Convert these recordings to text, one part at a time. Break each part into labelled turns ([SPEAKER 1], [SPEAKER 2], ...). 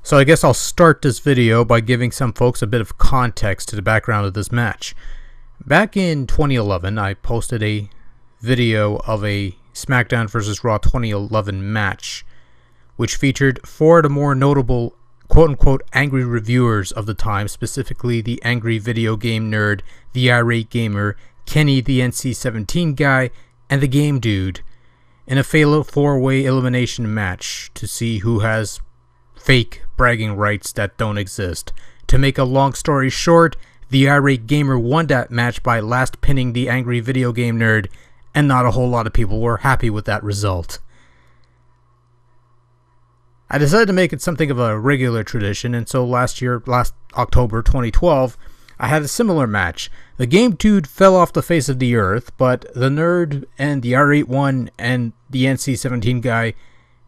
[SPEAKER 1] So I guess I'll start this video by giving some folks a bit of context to the background of this match. Back in 2011, I posted a video of a SmackDown vs. Raw 2011 match, which featured 4 of the more notable quote-unquote angry reviewers of the time, specifically the angry video game nerd, the Irate gamer, Kenny the NC-17 guy, and the game dude, in a fatal 4-way elimination match to see who has fake bragging rights that don't exist. To make a long story short, the Irate gamer won that match by last pinning the angry video game nerd, and not a whole lot of people were happy with that result. I decided to make it something of a regular tradition, and so last October 2012, I had a similar match. The game dude fell off the face of the earth, but the nerd and the R81 and the NC-17 guy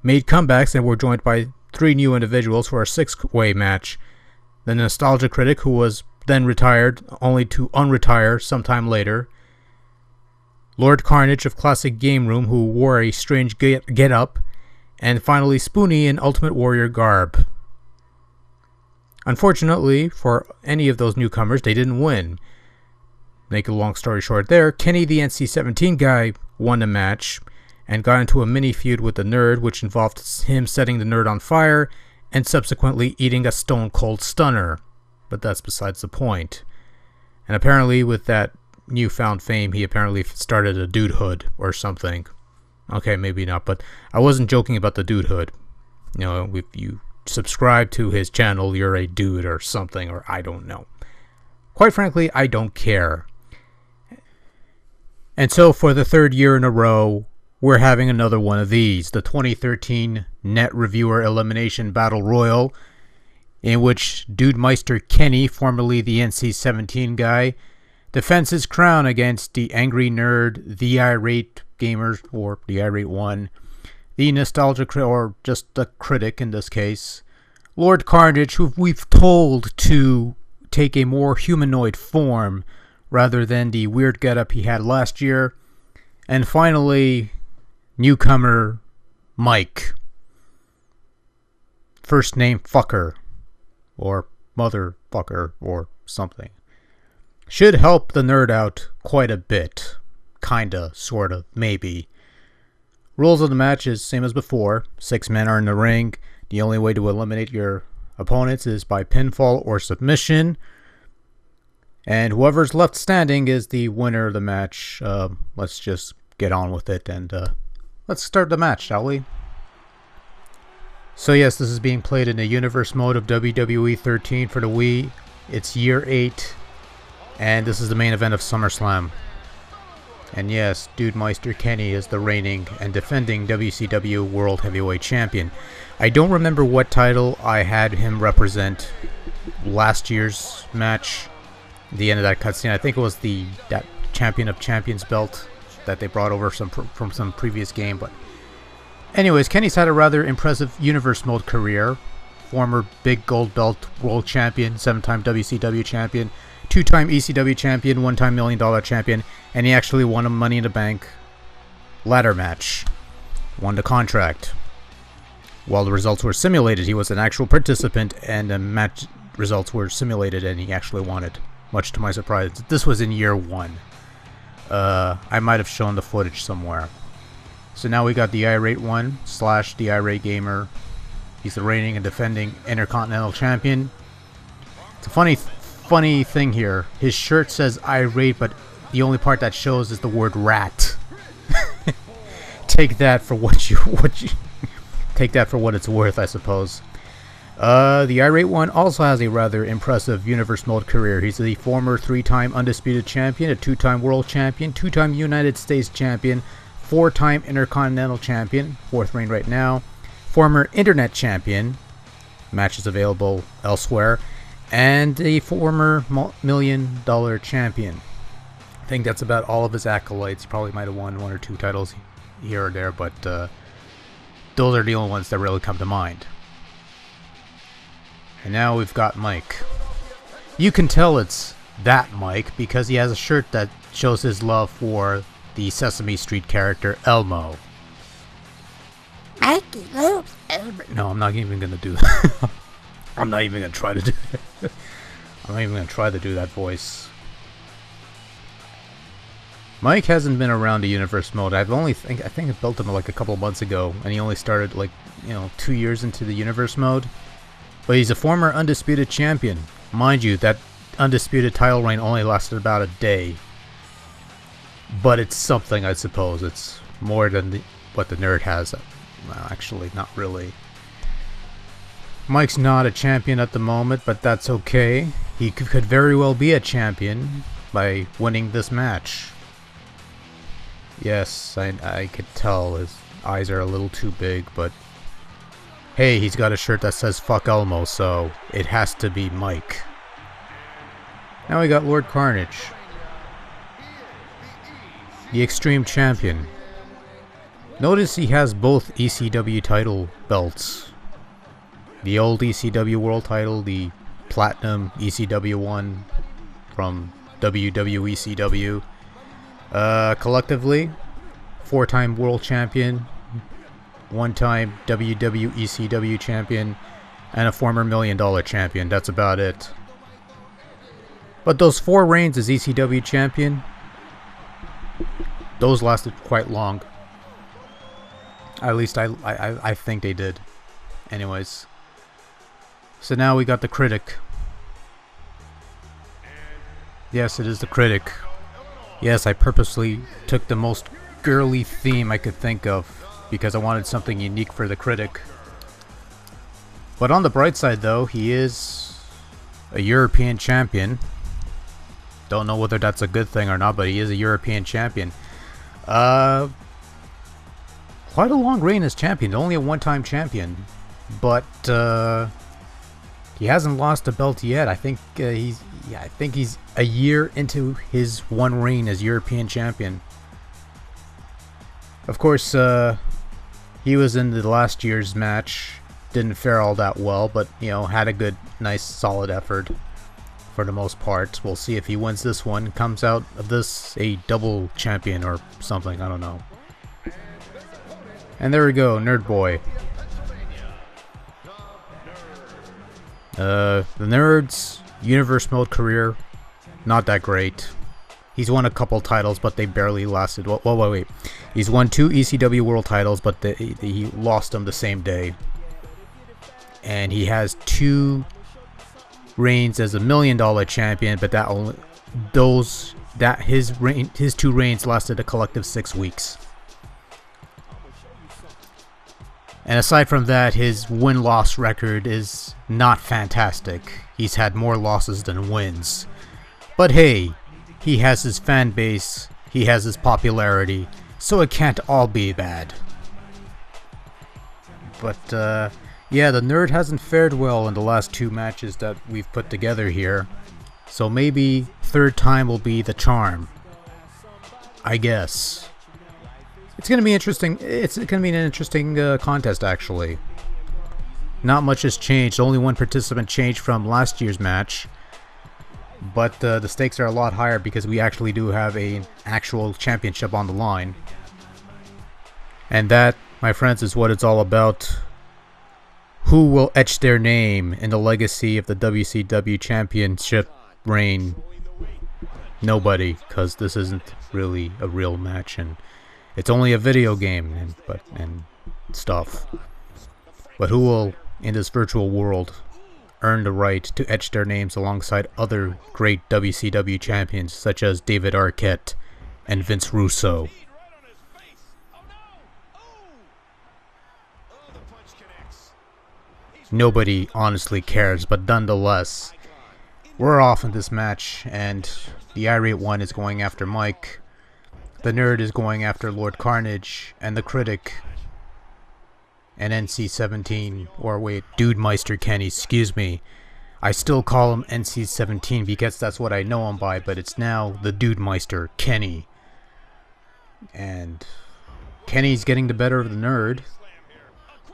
[SPEAKER 1] made comebacks and were joined by 3 new individuals for a 6-way match. The Nostalgia Critic, who was then retired, only to unretire sometime later. Lord Karnage of Classic Game Room, who wore a strange get-up. And finally Spoony in Ultimate Warrior garb. Unfortunately, for any of those newcomers, they didn't win. Make a long story short there, Kenny the NC-17 guy won the match and got into a mini feud with the nerd, which involved him setting the nerd on fire and subsequently eating a stone cold stunner. But that's besides the point. And apparently with that newfound fame, he apparently started a dudehood or something. Okay, maybe not, but I wasn't joking about the dudehood. You know, if you subscribe to his channel, you're a dude or something, or I don't know. Quite frankly, I don't care. And so for the 3rd year in a row, we're having another one of these. The 2013 Net Reviewer Elimination Battle Royal, in which Dudemeister Kenny, formerly the NC-17 guy, defends his crown against the Angry Nerd, the Irate Gamers, or the Irate One, the Nostalgia or just the Critic in this case, Lord Karnage, who we've told to take a more humanoid form rather than the weird getup he had last year, and finally, newcomer Mike. First name Fucker, or Motherfucker, or something. Should help the nerd out quite a bit. Kinda, sorta, maybe. Rules of the match is same as before. 6 men are in the ring. The only way to eliminate your opponents is by pinfall or submission. And whoever's left standing is the winner of the match. Let's just get on with it and let's start the match, shall we? So yes, this is being played in the universe mode of WWE13 for the Wii. It's year 8. And this is the main event of SummerSlam. And yes, Dudemeister Kenny is the reigning and defending WCW World Heavyweight Champion. I don't remember what title I had him represent last year's match. The end of that cutscene, I think it was that Champion of Champions belt that they brought over from some previous game. But anyways, Kenny's had a rather impressive Universe Mode career. Former Big Gold Belt World Champion, 7-time WCW Champion, 2-time ECW Champion, 1-time $1 Million Champion, and he actually won a Money in the Bank ladder match. Won the contract. While the results were simulated, he was an actual participant, and the match results were simulated, and he actually won it. Much to my surprise. This was in year 1. I might have shown the footage somewhere. So now we got the Irate One / the Irate Gamer. He's the reigning and defending Intercontinental Champion. It's a funny thing here. His shirt says Irate, but the only part that shows is the word rat. Take that for what take that for what it's worth, I suppose. The Irate One also has a rather impressive Universe Mode career. He's the former 3-time Undisputed Champion, a 2-time World Champion, 2-time United States Champion, 4-time Intercontinental Champion, 4th reign right now, former Internet Champion, matches available elsewhere, and a former $1 Million Champion. I think that's about all of his accolades. He probably might have won 1 or 2 titles here or there, but those are the only ones that really come to mind. And now we've got Mike. You can tell it's that Mike because he has a shirt that shows his love for the Sesame Street character Elmo.
[SPEAKER 2] Mikey loves Elmo.
[SPEAKER 1] No, I'm not even gonna do that. I'm not even gonna try to do that. I'm not even gonna try to do that voice. Mike hasn't been around the universe mode. I think I built him like a couple months ago, and he only started like 2 years into the universe mode. But he's a former undisputed champion, mind you. That undisputed title reign only lasted about a day, but it's something, I suppose. It's more than what the nerd has. Well, actually, not really. Mike's not a champion at the moment, but that's okay. He could very well be a champion by winning this match. Yes, I could tell his eyes are a little too big, but hey, he's got a shirt that says "Fuck Elmo," so it has to be Mike. Now we got Lord Karnage, the Extreme Champion. Notice he has both ECW title belts. The old ECW World title, the Platinum ECW one from WWECW. Collectively, 4-time World Champion, 1-time WWECW Champion, and a former $1 Million Champion. That's about it. But those 4 reigns as ECW Champion, those lasted quite long. At least I think they did. Anyways. So now we got the Critic. Yes, it is the Critic. Yes, I purposely took the most girly theme I could think of because I wanted something unique for the Critic. But on the bright side though, he is a European champion. Don't know whether that's a good thing or not, but he is a European champion. Quite a long reign as champion, only a 1-time champion. But he hasn't lost a belt yet. I think he's a year into his 1 reign as European champion. Of course, he was in the last year's match. Didn't fare all that well, but had a good, nice, solid effort for the most part. We'll see if he wins this one. Comes out of this a double champion or something. I don't know. And there we go, Nerd Boy. The Nerd's Universe Mode career, not that great. He's won a couple titles, but they barely lasted. Wait. He's won 2 ECW World titles, but he lost them the same day. And he has 2 reigns as a $1 Million Champion, but his 2 reigns lasted a collective 6 weeks. And aside from that, his win-loss record is not fantastic. He's had more losses than wins. But hey, he has his fan base, he has his popularity, so it can't all be bad. But yeah, the Nerd hasn't fared well in the last 2 matches that we've put together here. So maybe 3rd time will be the charm, I guess. It's gonna be interesting. It's gonna be an interesting contest, actually. Not much has changed. Only 1 participant changed from last year's match, but the stakes are a lot higher because we actually do have an actual championship on the line, and that, my friends, is what it's all about. Who will etch their name in the legacy of the WCW Championship reign? Nobody, because this isn't really a real match, and it's only a video game and stuff. But who will, in this virtual world, earn the right to etch their names alongside other great WCW champions such as David Arquette and Vince Russo? Nobody honestly cares, but nonetheless, we're off in this match, and the Irate one is going after Mike. The Nerd is going after Lord Karnage, and the Critic and NC-17, or wait, Dudemeister Kenny, excuse me. I still call him NC-17 because that's what I know him by, but it's now the Dudemeister Kenny. And Kenny's getting the better of the Nerd.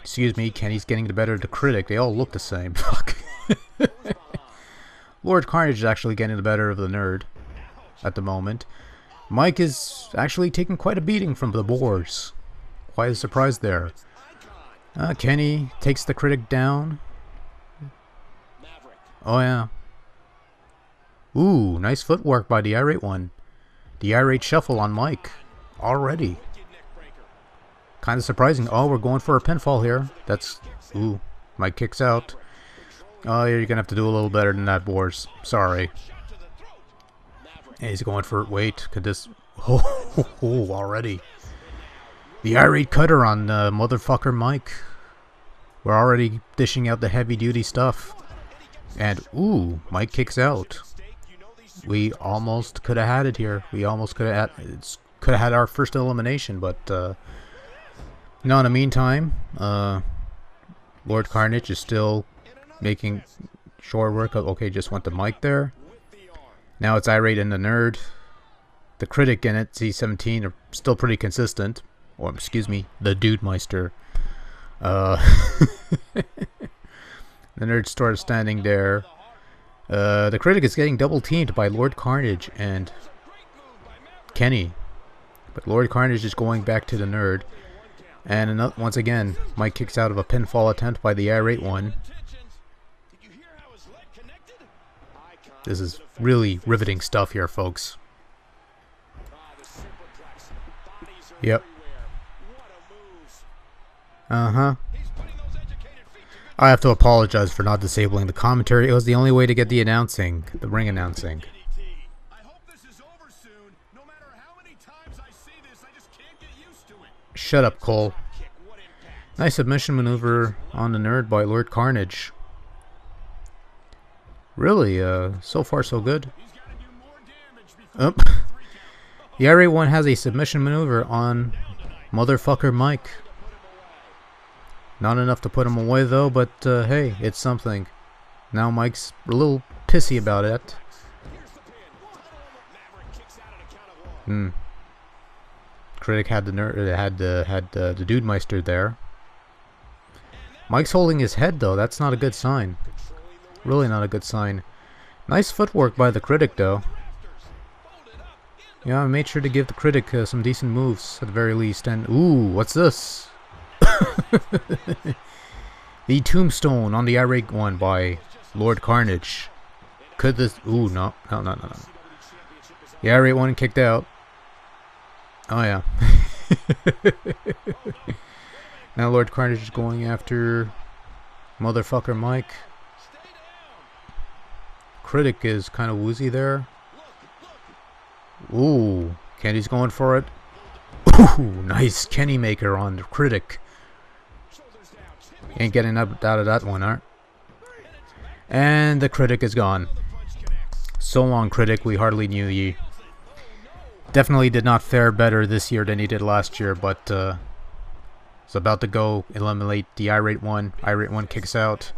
[SPEAKER 1] Excuse me, Kenny's getting the better of the Critic. They all look the same. Fuck. Lord Karnage is actually getting the better of the Nerd at the moment. Mike is actually taking quite a beating from the Boars. Quite a surprise there. Kenny takes the Critic down. Oh yeah. Ooh, nice footwork by the Irate one. The Irate shuffle on Mike. Already. Kind of surprising. Oh, we're going for a pinfall here. That's... Ooh. Mike kicks out. Oh, you're going to have to do a little better than that, Boars. Sorry. And he's going for... Wait, could this... Oh, already. The Irate cutter on motherfucker Mike. We're already dishing out the heavy-duty stuff. And, ooh, Mike kicks out. We almost could have had it here. We almost could have had our first elimination, but no, in the meantime, Lord Karnage is still making short work of... Okay, just went to Mike there. Now it's Irate and the Nerd. The Critic and it, Z17, are still pretty consistent. Or, excuse me, the Dudemeister. The Nerd started standing there. The Critic is getting double teamed by Lord Karnage and Kenny. But Lord Karnage is going back to the Nerd. And once again, Mike kicks out of a pinfall attempt by the Irate one. This is really riveting stuff here, folks. Yep. Uh-huh. I have to apologize for not disabling the commentary. It was the only way to get the announcing, the ring announcing. Shut up, Cole. Nice submission maneuver on the Nerd by Lord Karnage. Really, so far so good. The Irate one has a submission maneuver on motherfucker Mike. Not enough to put him away though, but hey, it's something. Now Mike's a little pissy about it. Critic had the the Dudemeister there. Mike's holding his head though. That's not a good sign. Really not a good sign. Nice footwork by the Critic though. Yeah, I made sure to give the Critic some decent moves at the very least. And ooh, what's this? The Tombstone on the Irate one by Lord Karnage. Could this... Ooh, no. No. The Irate one kicked out. Oh, yeah. Now Lord Karnage is going after motherfucker Mike. Critic is kind of woozy there. Ooh, Kenny's going for it. Ooh, nice Kenny maker on the Critic. Ain't getting out of that one, aren't? And the Critic is gone. So long, Critic, we hardly knew ye. Definitely did not fare better this year than he did last year, but it's about to go eliminate the Irate one. Irate one kicks out.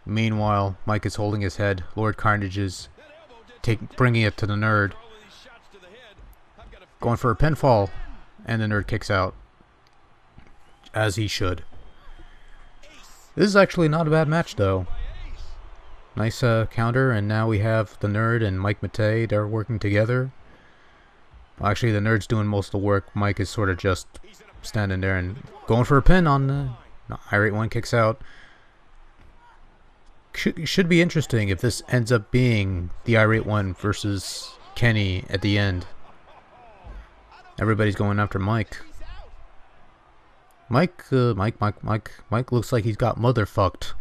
[SPEAKER 1] Meanwhile, Mike is holding his head. Lord Karnage is bringing it to the Nerd. Going for a pinfall, and the Nerd kicks out. As he should. This is actually not a bad match, though. Nice counter, and now we have the Nerd and Mike Matei. They're working together. Well, actually, the Nerd's doing most of the work. Mike is sort of just standing there and going for a pin on the... No, Irate one kicks out. Should be interesting if this ends up being the Irate one versus Kenny at the end. Everybody's going after Mike. Mike looks like he's got motherfucked.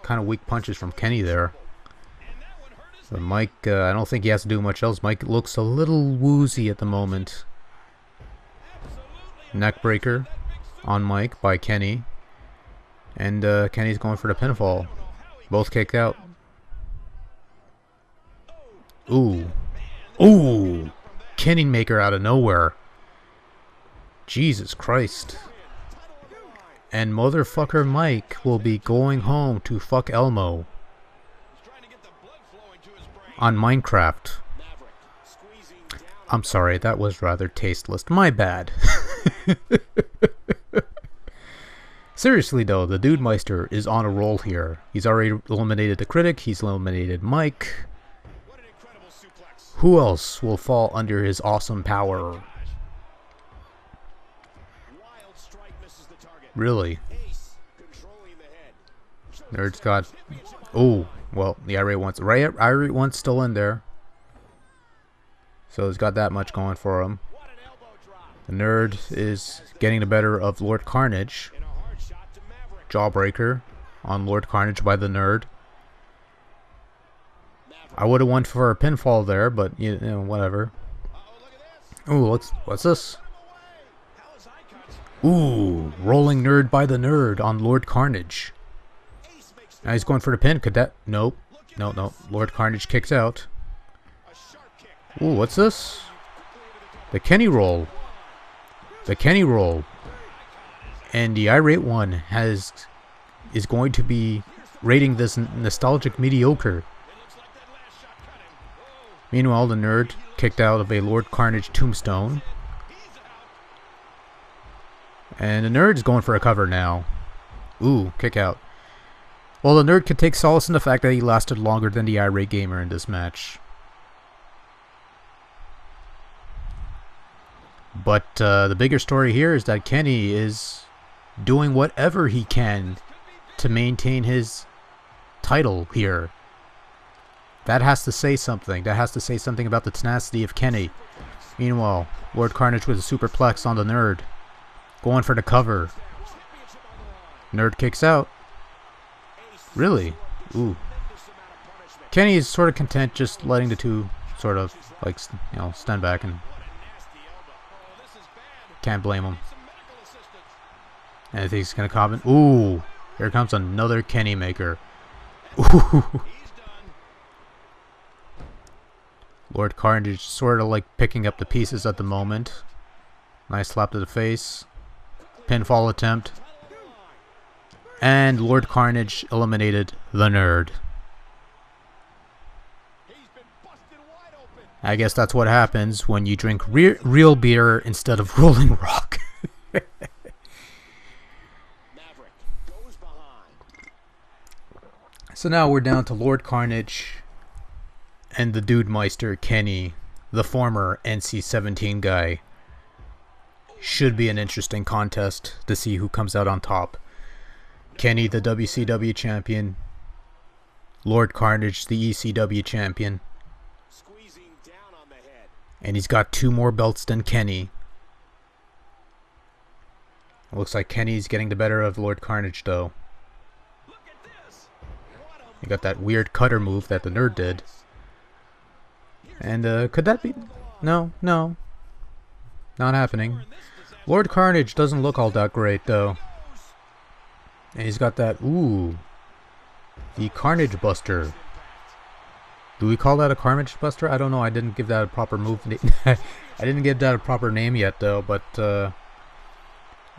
[SPEAKER 1] Kind of weak punches from Kenny there. But Mike, I don't think he has to do much else. Mike looks a little woozy at the moment. Neckbreaker on Mike by Kenny. And Kenny's going for the pinfall. Both kicked out. Ooh. Ooh! Kenny maker out of nowhere. Jesus Christ. And motherfucker Mike will be going home to fuck Elmo. On Minecraft. I'm sorry, that was rather tasteless. My bad. Seriously though, the Dudemeister is on a roll here. He's already eliminated the Critic, he's eliminated Mike. Who else will fall under his awesome power? Really? Nerd's got... Oh, well, the Irate one's still in there. So he's got that much going for him. The Nerd is getting the better of Lord Karnage. Jawbreaker on Lord Karnage by the Nerd. I would have went for a pinfall there, but you know, whatever. Ooh, what's this? Ooh, rolling Nerd by the Nerd on Lord Karnage. Now he's going for the pin. Could that? Nope. No. Lord Karnage kicks out. Ooh, what's this? The Kenny roll. The Kenny roll. And the Irate one is going to be rating this nostalgic mediocre. Meanwhile, the Nerd kicked out of a Lord Karnage tombstone. And the Nerd's going for a cover now. Ooh, kick out. Well, the Nerd could take solace in the fact that he lasted longer than the Irate Gamer in this match. But the bigger story here is that Kenny is doing whatever he can to maintain his title here. That has to say something. That has to say something about the tenacity of Kenny. Meanwhile, Lord Karnage with a superplex on the Nerd. Going for the cover. Nerd kicks out. Really? Ooh. Kenny is sort of content just letting the two sort of, like, you know, stand back, and can't blame him. And I think he's gonna comment. Ooh, here comes another Kenny maker. Ooh. Lord Karnage sort of like picking up the pieces at the moment. Nice slap to the face. Pinfall attempt. And Lord Karnage eliminated the Nerd. I guess that's what happens when you drink real beer instead of Rolling Rock. So now we're down to Lord Karnage and the Dudemeister Kenny, the former NC-17 guy. Should be an interesting contest to see who comes out on top. Kenny, the WCW champion. Lord Karnage, the ECW champion. And he's got 2 more belts than Kenny. It looks like Kenny's getting the better of Lord Karnage, though. He got that weird cutter move that the Nerd did. And could that be... No. Not happening. Lord Karnage doesn't look all that great, though. And he's got that... Ooh. The Carnage Buster. Do we call that a Carnage Buster? I don't know. I didn't give that a proper move. I didn't give that a proper name yet, though. But,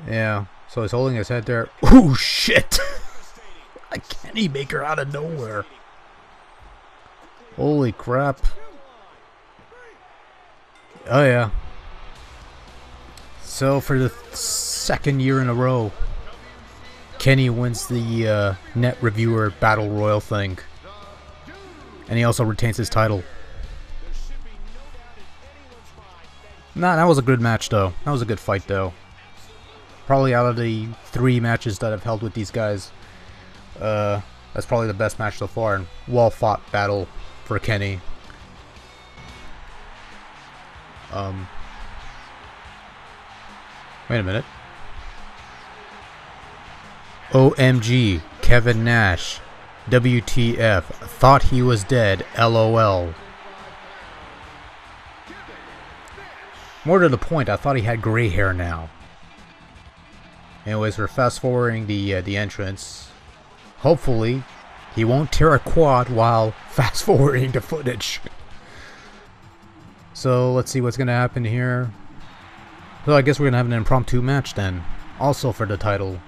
[SPEAKER 1] yeah. So he's holding his head there. Ooh, shit! A Kenny maker out of nowhere. Holy crap. Oh, yeah. So, for the 2nd year in a row, Kenny wins the Net Reviewer Battle Royal thing. And he also retains his title. Nah, that was a good match, though. That was a good fight, though. Probably out of the 3 matches that I've held with these guys, that's probably the best match so far. And well-fought battle for Kenny. Wait a minute. OMG, Kevin Nash. WTF, thought he was dead, LOL. More to the point, I thought he had gray hair now. Anyways, we're fast forwarding the entrance. Hopefully, he won't tear a quad while fast forwarding the footage. So let's see what's gonna happen here. So I guess we're gonna have an impromptu match then, also for the title.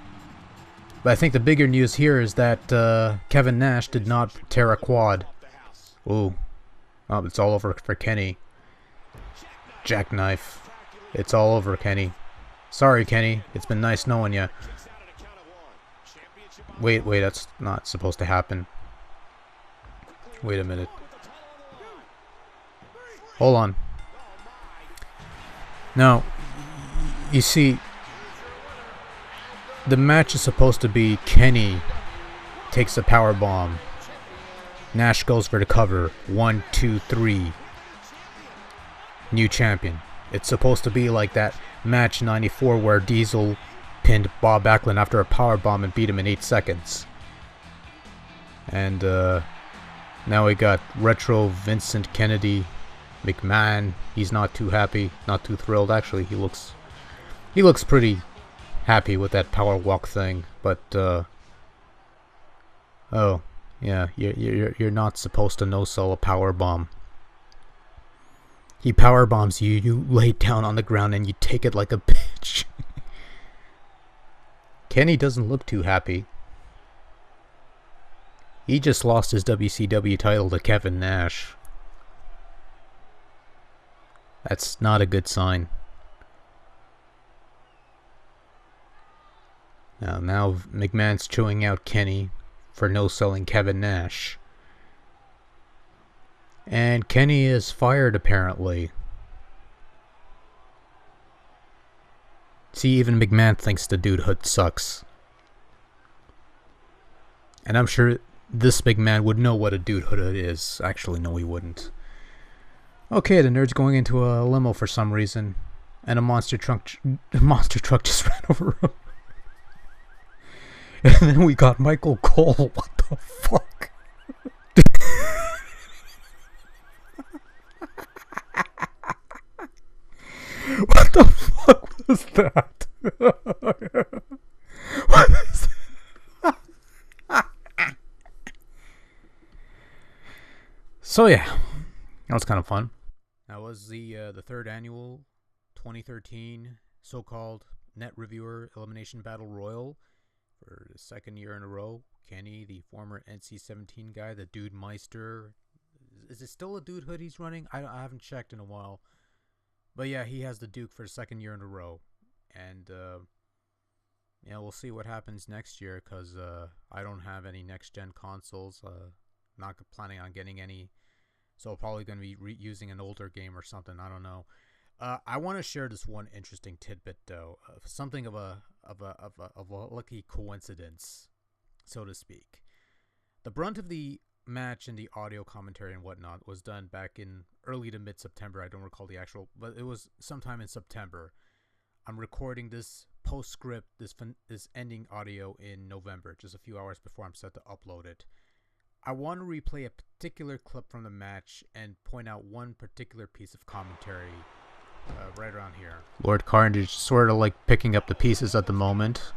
[SPEAKER 1] But I think the bigger news here is that Kevin Nash did not tear a quad. Ooh. Oh, it's all over for Kenny. Jackknife. It's all over, Kenny. Sorry, Kenny. It's been nice knowing you. Wait, that's not supposed to happen. Wait a minute. Hold on. Now, you see, the match is supposed to be Kenny takes a power bomb. Nash goes for the cover. 1, 2, 3. New champion. It's supposed to be like that match 94 where Diesel pinned Bob Backlund after a power bomb and beat him in 8 seconds. And now we got Retro Vincent Kennedy McMahon. He's not too happy, not too thrilled. Actually, he looks pretty happy with that power walk thing. But oh yeah, you're not supposed to no-sell a power bomb. He power bombs you. You lay down on the ground and you take it like a bitch. Kenny doesn't look too happy. He just lost his WCW title to Kevin Nash. That's not a good sign. Now McMahon's chewing out Kenny for no-selling Kevin Nash. And Kenny is fired, apparently. See, even McMahon thinks the dude hood sucks. And I'm sure this McMahon would know what a dude hood is. Actually, no, he wouldn't. Okay, the Nerd's going into a limo for some reason. And a monster truck just ran over him. And then we got Michael Cole. What the fuck? What the fuck was that? What is that? So yeah, that was kind of fun. That was the third annual 2013 so-called Net Reviewer Elimination Battle Royal for the second year in a row. Kenny, the former NC-17 guy, the Dudemeister. Is it still a dude hood he's running? I haven't checked in a while. But yeah, he has the Duke for the second year in a row. And, yeah, we'll see what happens next year, because I don't have any next-gen consoles. Not planning on getting any. So probably going to be using an older game or something. I don't know. I want to share this one interesting tidbit, though. Something of a lucky coincidence, so to speak. The brunt of the match and the audio commentary and whatnot was done back in early to mid-September. I don't recall the actual, but it was sometime in September. I'm recording this postscript, this ending audio in November, just a few hours before I'm set to upload it. I want to replay a particular clip from the match and point out one particular piece of commentary right around here. Lord Karnage sort of like picking up the pieces at the moment.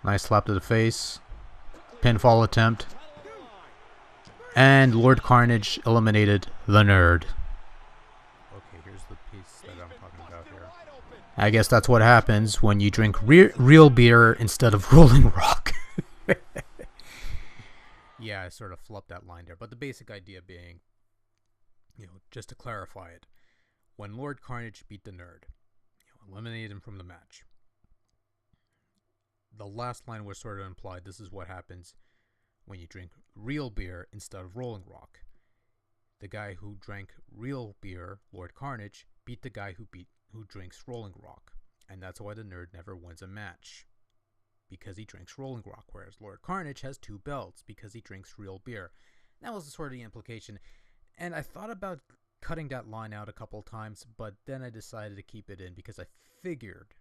[SPEAKER 1] Nice slap to the face. Pinfall attempt. And Lord Karnage eliminated the Nerd. Okay, here's the piece that I'm talking about here. I guess that's what happens when you drink real beer instead of Rolling Rock. Yeah, I sort of flubbed that line there. But the basic idea being, just to clarify it, when Lord Karnage beat the Nerd, eliminated him from the match, the last line was sort of implied, this is what happens when you drink real beer instead of Rolling Rock. The guy who drank real beer, Lord Karnage, beat the guy who drinks Rolling Rock. And that's why the Nerd never wins a match. Because he drinks Rolling Rock, whereas Lord Karnage has 2 belts because he drinks real beer. That was sort of the implication. And I thought about cutting that line out a couple times, but then I decided to keep it in because I figured,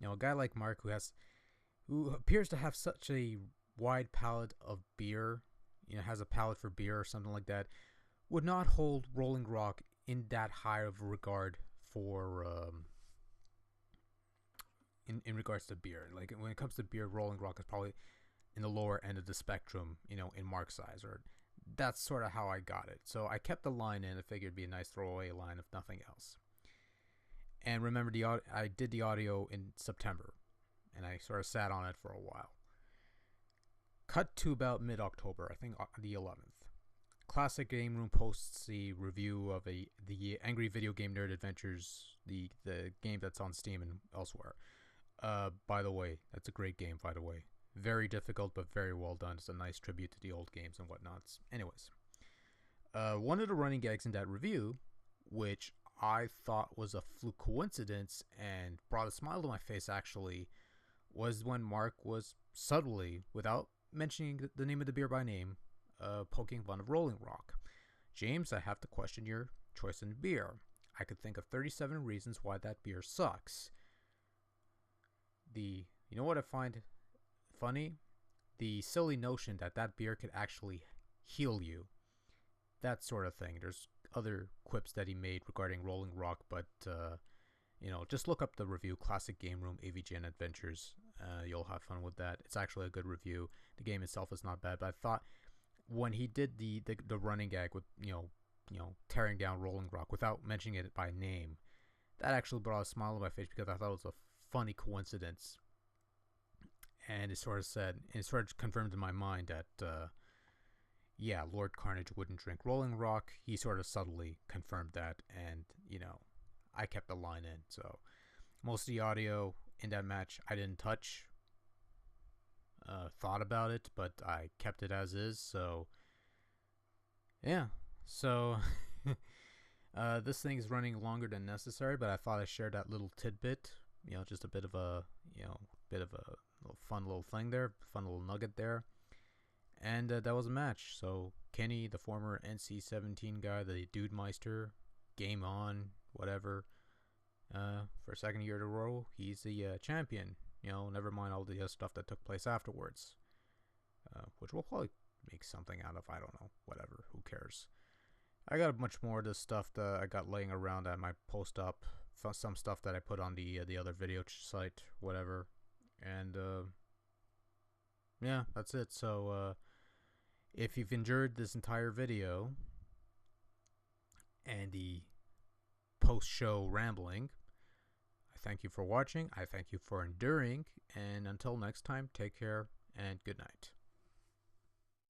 [SPEAKER 1] a guy like Mark who appears to have such a wide palette of beer, has a palate for beer or something like that, would not hold Rolling Rock in that high of regard for in regards to beer. Like when it comes to beer, Rolling Rock is probably in the lower end of the spectrum, in Mark's eyes, or that's sort of how I got it. So I kept the line in. I figured it'd be a nice throwaway line if nothing else. And remember, I did the audio in September, and I sort of sat on it for a while. Cut to about mid-October, I think the 11th. Classic Game Room posts the review of the Angry Video Game Nerd Adventures, the game that's on Steam and elsewhere. By the way, that's a great game, by the way. Very difficult, but very well done. It's a nice tribute to the old games and whatnots. Anyways, one of the running gags in that review, which I thought was a fluke coincidence and brought a smile to my face, actually, was when Mark was subtly, without mentioning the name of the beer by name, poking fun of Rolling Rock. James, I have to question your choice in beer. I could think of 37 reasons why that beer sucks. You know what I find funny? The silly notion that that beer could actually heal you. That sort of thing. There's other quips that he made regarding Rolling Rock, but just look up the review, Classic Game Room AVGN Adventures. You'll have fun with that. It's actually a good review. The game itself is not bad, but I thought when he did the running gag with tearing down Rolling Rock without mentioning it by name, that actually brought a smile on my face because I thought it was a funny coincidence. And it sort of confirmed in my mind that Lord Karnage wouldn't drink Rolling Rock. He sort of subtly confirmed that, and I kept the line in. So most of the audio in that match I didn't touch. Thought about it, but I kept it as is. So yeah. So this thing is running longer than necessary, but I thought I'd share that little tidbit. Just a bit of a little fun little thing there, fun little nugget there. And that was a match. So Kenny, the former NC-17 guy, the Dudemeister, game on, whatever. For a second year in a row, he's the champion. Never mind all the other stuff that took place afterwards. Which we'll probably make something out of. I don't know. Whatever. Who cares? I got a bunch more of this stuff that I got laying around that I might post up. Some stuff that I put on the other video site. Whatever. And yeah, that's it. So if you've enjoyed this entire video and the post-show rambling, I thank you for watching. I thank you for enduring. And until next time, take care and good night.